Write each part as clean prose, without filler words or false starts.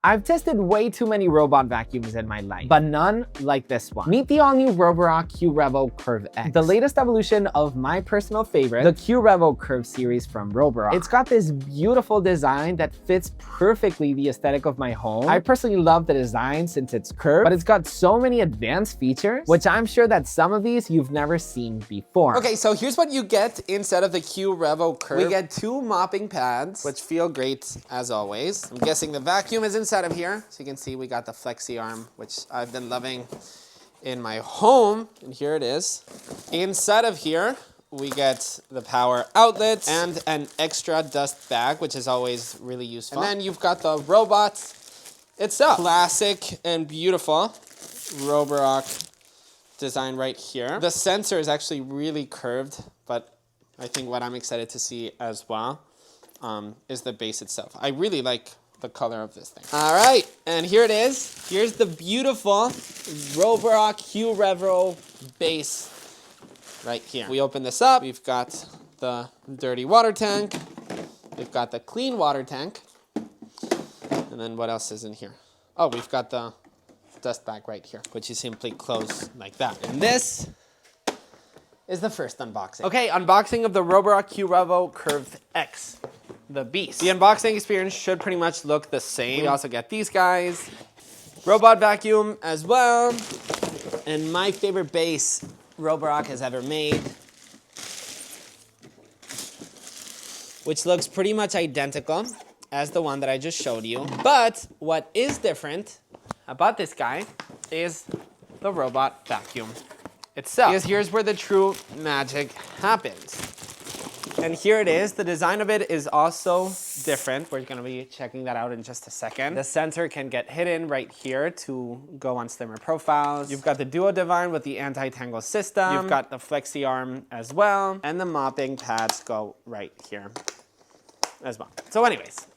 I've tested way too many robot vacuums in my life, but none like this one. Meet the all-new Roborock Qrevo CurvX, the latest evolution of my personal favorite, the Qrevo Curve series from Roborock. It's got this beautiful design that fits perfectly the aesthetic of my home. I personally love the design since it's curved, but it's got so many advanced features, which I'm sure that some of these you've never seen before. Okay, so here's what you get instead of the Qrevo Curve. We get 2 mopping pads, which feel great as always. I'm guessing the vacuum is inside of here. So you can see we got the flexi arm, which I've been loving in my home. And here it is. Inside of here, we get the power outlet and an extra dust bag, which is always really useful. And then you've got the robot itself. Classic and beautiful Roborock design right here. The sensor is actually really curved, but I think what I'm excited to see as well is the base itself. I really like the color of this thing. All right, and here it is. Here's the beautiful Roborock Qrevo base right here. We open this up. We've got the dirty water tank. We've got the clean water tank. And then what else is in here? Oh, we've got the dust bag right here, which you simply close like that. And this is the first unboxing. Okay, unboxing of the Roborock Qrevo CurvX, the beast. The unboxing experience should pretty much look the same. We also get these guys, robot vacuum as well, and my favorite base Roborock has ever made, which looks pretty much identical as the one that I just showed you. But what is different about this guy is the robot vacuum itself. Because here's where the true magic happens. And here it is. The design of it is also different. We're going to be checking that out in just a second. The sensor can get hidden right here to go on slimmer profiles. You've got the duo divine with the anti-tangle system. You've got the flexi arm as well. And the mopping pads go right here as well. So anyways,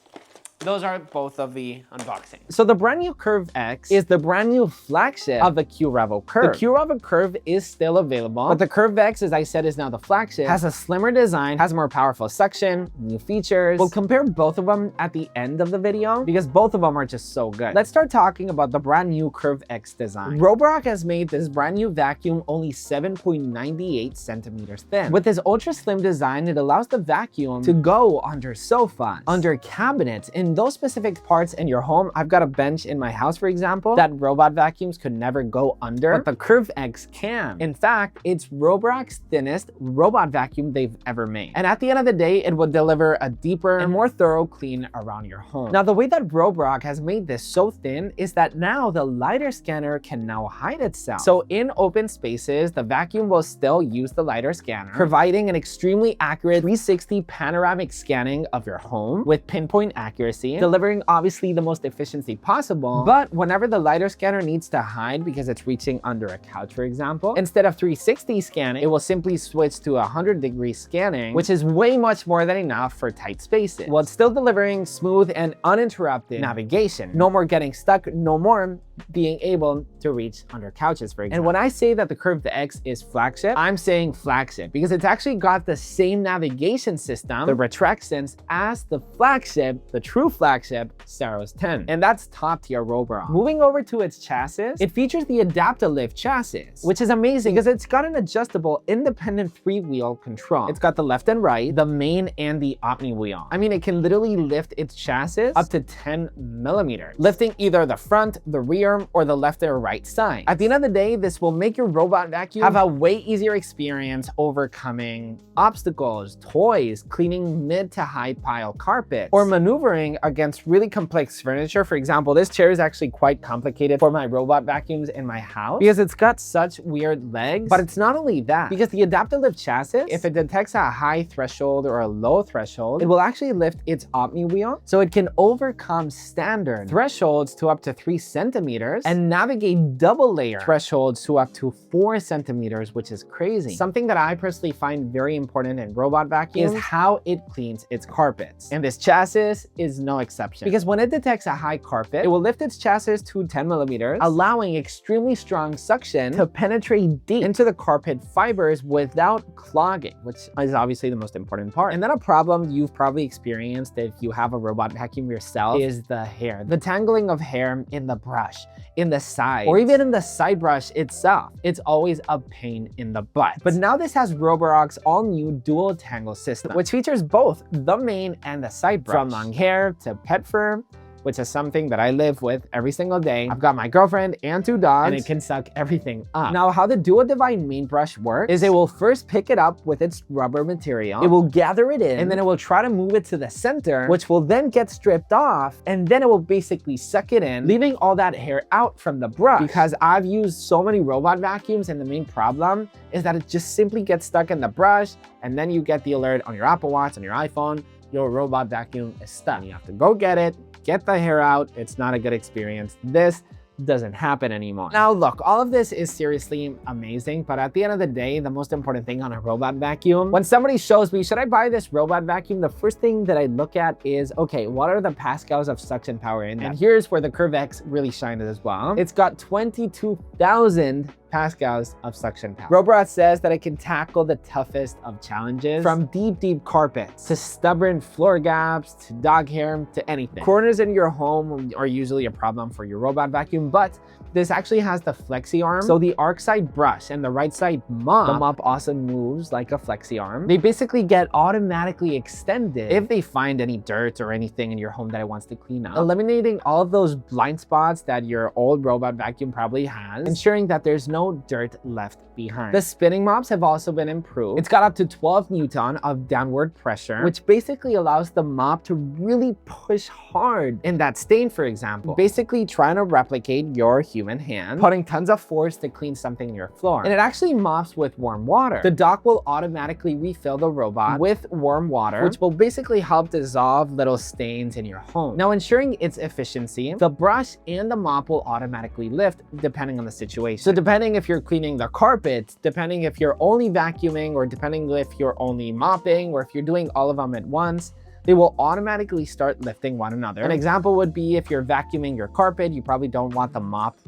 those are both of the unboxings. So the brand new CurvX is the brand new flagship of the Qrevo Curve. The Qrevo Curve is still available, but the CurvX, as I said, is now the flagship, has a slimmer design, has more powerful suction, new features. We'll compare both of them at the end of the video because both of them are just so good. Let's start talking about the brand new CurvX design. Roborock has made this brand new vacuum only 7.98 centimeters thin. With this ultra slim design, it allows the vacuum to go under sofas, under cabinets, in those specific parts in your home. I've got a bench in my house, for example, that robot vacuums could never go under, but the CurvX can. In fact, it's Roborock's thinnest robot vacuum they've ever made. And at the end of the day, it will deliver a deeper and more thorough clean around your home. Now, the way that Roborock has made this so thin is that now the LiDAR scanner can now hide itself. So in open spaces, the vacuum will still use the LiDAR scanner, providing an extremely accurate 360 panoramic scanning of your home with pinpoint accuracy, delivering obviously the most efficiency possible. But whenever the LiDAR scanner needs to hide because it's reaching under a couch, for example, instead of 360 scanning, it will simply switch to 100-degree scanning, which is way much more than enough for tight spaces, while still delivering smooth and uninterrupted navigation. No more getting stuck, no more being able to reach under couches, for example. And when I say that the CurvX is flagship, I'm saying flagship because it's actually got the same navigation system, the retractions, as the flagship, the true flagship, Saros 10. And that's top tier Roborock. Moving over to its chassis, it features the Adaptalift chassis, which is amazing because it's got an adjustable independent three-wheel control. It's got the left and right, the main and the Omni wheel. I mean, it can literally lift its chassis up to 10 millimeters, lifting either the front, the rear, or the left or right side. At the end of the day, this will make your robot vacuum have a way easier experience overcoming obstacles, toys, cleaning mid to high pile carpet, or maneuvering against really complex furniture. For example, this chair is actually quite complicated for my robot vacuums in my house because it's got such weird legs. But it's not only that, because the Adaptalift chassis, if it detects a high threshold or a low threshold, it will actually lift its Omni wheel so it can overcome standard thresholds to up to 3 centimeters centimeters and navigate double layer thresholds to up to 4 centimeters, which is crazy. Something that I personally find very important in robot vacuums is how it cleans its carpets. And this chassis is no exception, because when it detects a high carpet, it will lift its chassis to 10 millimeters, allowing extremely strong suction to penetrate deep into the carpet fibers without clogging, which is obviously the most important part. And then a problem you've probably experienced if you have a robot vacuum yourself is the hair. The tangling of hair in the brush, in the side, or even in the side brush itself. It's always a pain in the butt. But now this has Roborock's all-new dual tangle system, which features both the main and the side brush. From long hair to pet fur, which is something that I live with every single day. I've got my girlfriend and 2 dogs, and it can suck everything up. Now, how the Duo Divine main brush works is it will first pick it up with its rubber material, it will gather it in, and then it will try to move it to the center, which will then get stripped off, and then it will basically suck it in, leaving all that hair out from the brush. Because I've used so many robot vacuums, and the main problem is that it just simply gets stuck in the brush, and then you get the alert on your Apple Watch, on your iPhone, your robot vacuum is stuck. You have to go get it, get the hair out. It's not a good experience. This doesn't happen anymore. Now look, all of this is seriously amazing, but at the end of the day, the most important thing on a robot vacuum, when somebody shows me, should I buy this robot vacuum? The first thing that I look at is, okay, what are the pascals of suction power in that? And here's where the CurvX really shines as well. It's got 22,000 pascals of suction power. Roborock says that it can tackle the toughest of challenges, from deep carpets to stubborn floor gaps to dog hair to anything. Corners in your home are usually a problem for your robot vacuum, but this actually has the flexi arm. So the arc side brush and the right side mop, the mop also moves like a flexi arm. They basically get automatically extended if they find any dirt or anything in your home that it wants to clean up, eliminating all of those blind spots that your old robot vacuum probably has, ensuring that there's no dirt left behind. The spinning mops have also been improved. It's got up to 12 Newton of downward pressure, which basically allows the mop to really push hard in that stain, for example, basically trying to replicate your human hand, putting tons of force to clean something in your floor. And it actually mops with warm water. The dock will automatically refill the robot with warm water, which will basically help dissolve little stains in your home. Now, ensuring its efficiency, the brush and the mop will automatically lift depending on the situation. So depending if you're cleaning the carpet, depending if you're only vacuuming, or depending if you're only mopping, or if you're doing all of them at once, they will automatically start lifting one another. An example would be if you're vacuuming your carpet, you probably don't want the mop,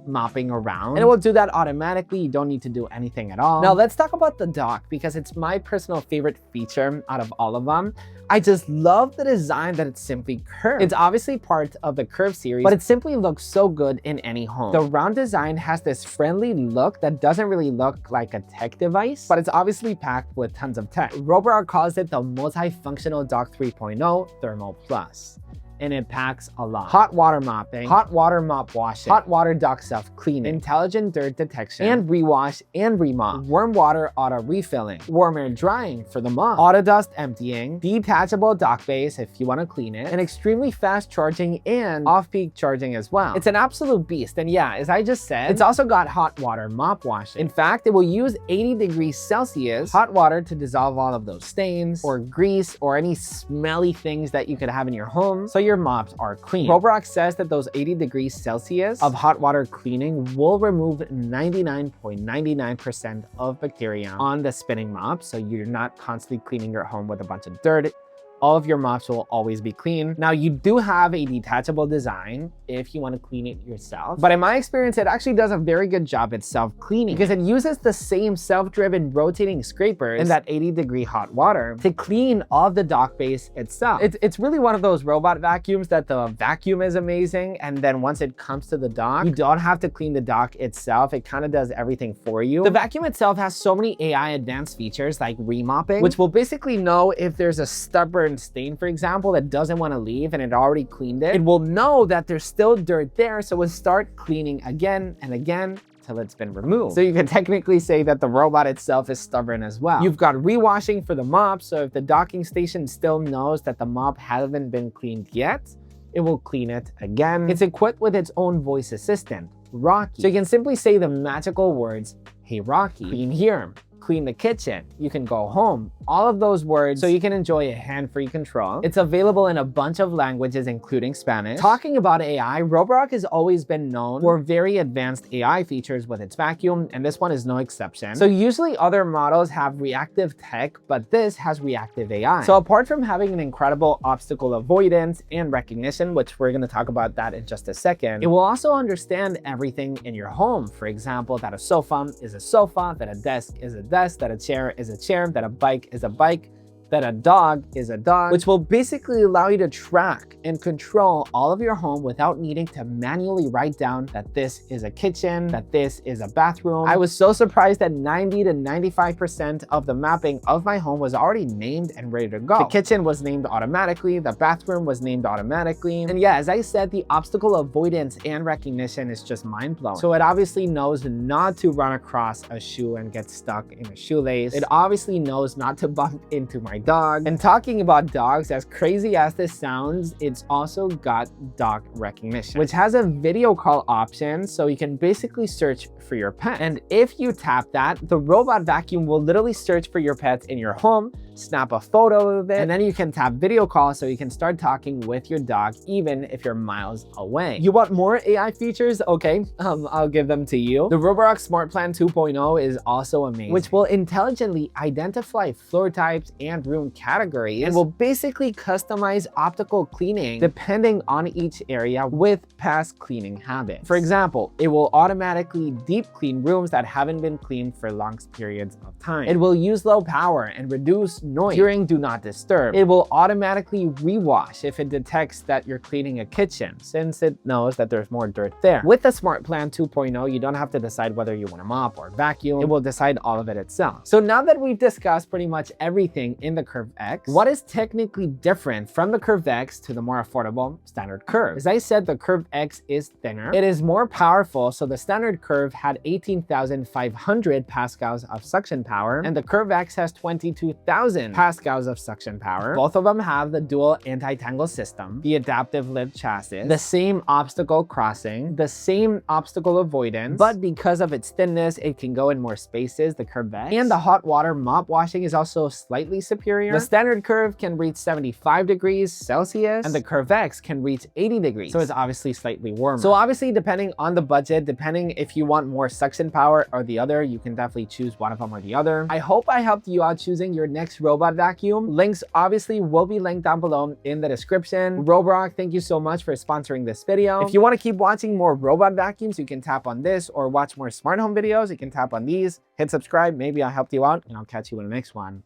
mopping around, and it will do that automatically. You don't need to do anything at all. Now let's talk about the dock, because it's my personal favorite feature out of all of them. I just love the design that it's simply curved. It's obviously part of the Curve series, but it simply looks so good in any home. The round design has this friendly look that doesn't really look like a tech device, but it's obviously packed with tons of tech. Roborock calls it the multifunctional dock 3.0 Thermal Plus. And it packs a lot. Hot water mopping, hot water mop washing, hot water dock self-cleaning, intelligent dirt detection, and rewash and remop, warm water auto refilling, warm air drying for the mop, auto dust emptying, detachable dock base if you want to clean it, and extremely fast charging and off-peak charging as well. It's an absolute beast, and yeah, as I just said, it's also got hot water mop washing. In fact, it will use 80 degrees Celsius hot water to dissolve all of those stains or grease or any smelly things that you could have in your home, so your mops are clean. Roborock says that those 80 degrees Celsius of hot water cleaning will remove 99.99% of bacteria on the spinning mop, so you're not constantly cleaning your home with a bunch of dirt. All of your mops will always be clean. Now, you do have a detachable design if you want to clean it yourself, but in my experience, it actually does a very good job at self-cleaning, because it uses the same self-driven rotating scrapers in that 80-degree hot water to clean all of the dock base itself. It's really one of those robot vacuums that the vacuum is amazing, and then once it comes to the dock, you don't have to clean the dock itself. It kind of does everything for you. The vacuum itself has so many AI advanced features like remopping, which will basically know if there's a stubborn stain, for example, that doesn't want to leave and it already cleaned it. It will know that there's still dirt there, so it'll start cleaning again and again till it's been removed. So you can technically say that the robot itself is stubborn as well. You've got rewashing for the mop, so if the docking station still knows that the mop hasn't been cleaned yet, it will clean it again. It's equipped with its own voice assistant, Rocky. So you can simply say the magical words, "Hey Rocky, clean here," clean the kitchen, you can go home. All of those words so you can enjoy a hand-free control. It's available in a bunch of languages, including Spanish. Talking about AI, Roborock has always been known for very advanced AI features with its vacuum, and this one is no exception. So usually other models have reactive tech, but this has reactive AI. So apart from having an incredible obstacle avoidance and recognition, which we're going to talk about that in just a second, it will also understand everything in your home. For example, that a sofa is a sofa, that a desk is a desk, that a chair is a chair, that a bike is a bike, that a dog is a dog, which will basically allow you to track and control all of your home without needing to manually write down that this is a kitchen, that this is a bathroom. I was so surprised that 90 to 95% of the mapping of my home was already named and ready to go. The kitchen was named automatically, the bathroom was named automatically. And yeah, as I said, the obstacle avoidance and recognition is just mind-blowing. So it obviously knows not to run across a shoe and get stuck in a shoelace. It obviously knows not to bump into my dog. And talking about dogs, as crazy as this sounds, it's also got dog recognition, which has a video call option, so you can basically search for your pet. And if you tap that, the robot vacuum will literally search for your pets in your home, snap a photo of it, and then you can tap video call so you can start talking with your dog even if you're miles away. You want more AI features? Okay, I'll give them to you. The Roborock Smart Plan 2.0 is also amazing, which will intelligently identify floor types and room categories and will basically customize optical cleaning depending on each area with past cleaning habits. For example, it will automatically deep clean rooms that haven't been cleaned for long periods of time. It will use low power and reduce noise during do not disturb. It will automatically rewash if it detects that you're cleaning a kitchen, since it knows that there's more dirt there. With the Smart Plan 2.0, you don't have to decide whether you want to mop or vacuum. It will decide all of it itself. So now that we've discussed pretty much everything in the QureVX, what is technically different from the QureVX to the more affordable standard curve? As I said, the QureVX is thinner. It is more powerful, so the standard curve had 18,500 pascals of suction power, and the QureVX has 22,000 pascals of suction power. Both of them have the dual anti-tangle system, the adaptive lid chassis, the same obstacle crossing, the same obstacle avoidance, but because of its thinness, it can go in more spaces, the QureVX, and the hot water mop washing is also slightly superior. The standard curve can reach 75 degrees Celsius, and the QureVX can reach 80 degrees, so it's obviously slightly warmer. So obviously, depending on the budget, depending if you want more suction power or the other, you can definitely choose one of them or the other. I hope I helped you out choosing your next robot vacuum. Links obviously will be linked down below in the description. Roborock, thank you so much for sponsoring this video. If you want to keep watching more robot vacuums, you can tap on this, or watch more smart home videos, you can tap on these. Hit subscribe. Maybe I helped you out, and I'll catch you in the next one.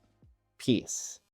Peace.